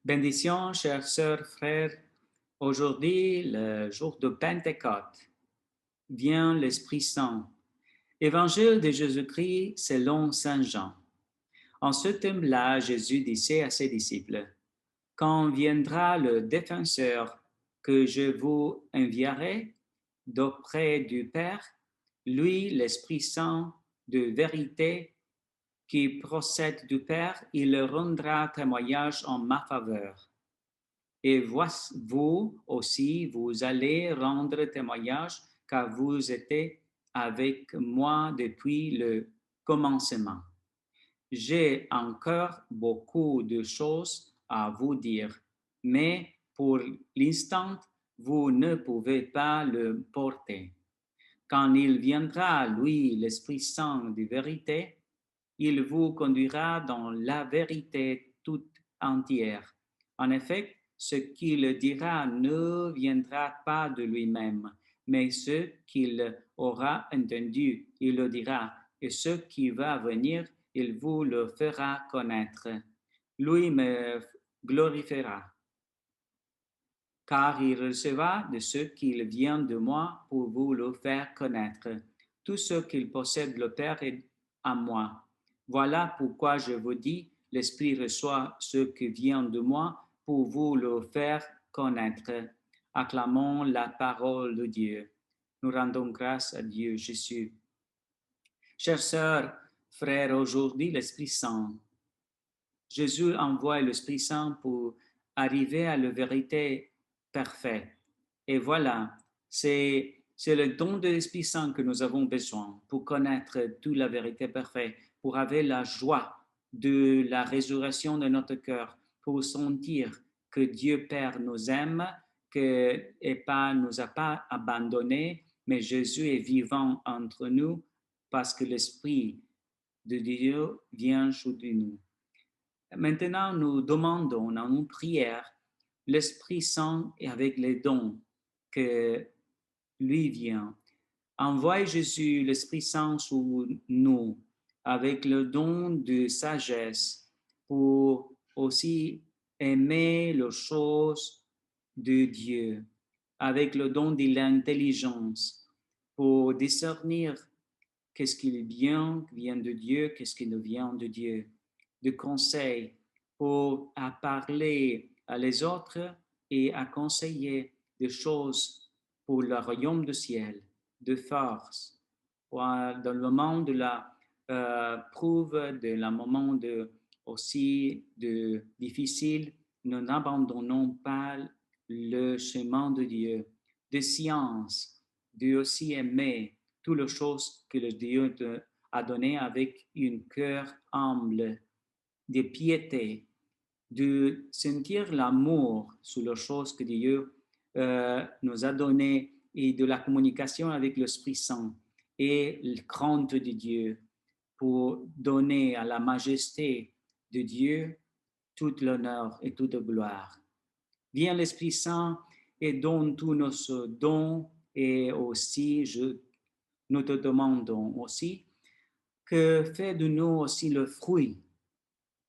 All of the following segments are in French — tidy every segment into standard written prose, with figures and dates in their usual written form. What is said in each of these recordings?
Bénédictions, chères sœurs, frères. Aujourd'hui, le jour de Pentecôte, vient l'Esprit Saint. Évangile de Jésus-Christ selon Saint Jean. En ce thème-là, Jésus disait à ses disciples, quand viendra le défenseur que je vous enverrai d'auprès du Père, lui, l'Esprit Saint de vérité qui procède du Père, il rendra témoignage en ma faveur. Et vous aussi, vous allez rendre témoignage car vous étiez avec moi depuis le commencement. J'ai encore beaucoup de choses à vous dire, mais pour l'instant, vous ne pouvez pas le porter. Quand il viendra, lui, l'Esprit Saint de vérité, il vous conduira dans la vérité toute entière. En effet, ce qu'il dira ne viendra pas de lui-même, mais ce qu'il aura entendu, il le dira, et ce qui va venir, il vous le fera connaître. Lui me glorifiera, car il recevra de ce qu'il vient de moi pour vous le faire connaître. Tout ce qu'il possède, le Père est à moi. Voilà pourquoi je vous dis, l'Esprit reçoit ce qui vient de moi pour vous le faire connaître. Acclamons la parole de Dieu. Nous rendons grâce à Dieu Jésus. Chères sœurs, frères, aujourd'hui l'Esprit Saint. Jésus envoie l'Esprit Saint pour arriver à la vérité parfaite. Et voilà, c'est le don de l'Esprit Saint que nous avons besoin pour connaître toute la vérité parfaite, pour avoir la joie de la résurrection de notre cœur, pour sentir que Dieu Père nous aime, que et pas nous a pas abandonnés, mais Jésus est vivant entre nous parce que l'Esprit de Dieu vient sur nous. Maintenant, nous demandons dans une prière l'Esprit Saint et avec les dons que lui vient. Envoie Jésus l'Esprit Saint sur nous avec le don de sagesse pour aussi aimer les choses de Dieu, avec le don de l'intelligence pour discernir qu'est-ce qui vient de Dieu, qu'est-ce qui ne vient de Dieu, de conseils pour à parler à les autres et à conseiller des choses pour le royaume du ciel, de force. Dans le moment de la prouve, de le moment aussi de difficile, nous n'abandonnons pas le chemin de Dieu, de science, de aussi aimer toutes les choses que le Dieu a données avec un cœur humble, de piété, de sentir l'amour sur les choses que Dieu nous a données et de la communication avec l'Esprit Saint et la crainte de Dieu pour donner à la majesté de Dieu tout l'honneur et toute la gloire. Viens l'Esprit Saint et donne tous nos dons et aussi nous te demandons aussi que fais de nous aussi le fruit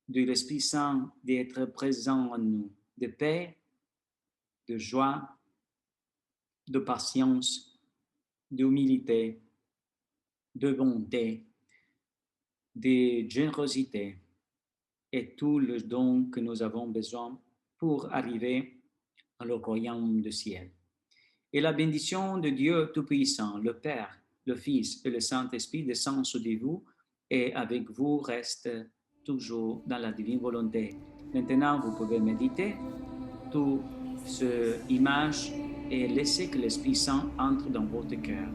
de l'Esprit Saint d'être présent en nous, de paix, de joie, de patience, d'humilité, de bonté, de générosité et tous les dons que nous avons besoin pour arriver à le royaume du ciel. Et la bénédiction de Dieu Tout-Puissant, le Père, le Fils et le Saint-Esprit descend sur vous et avec vous reste toujours dans la divine volonté. Maintenant, vous pouvez méditer toute cette image et laisser que l'Esprit Saint entre dans votre cœur.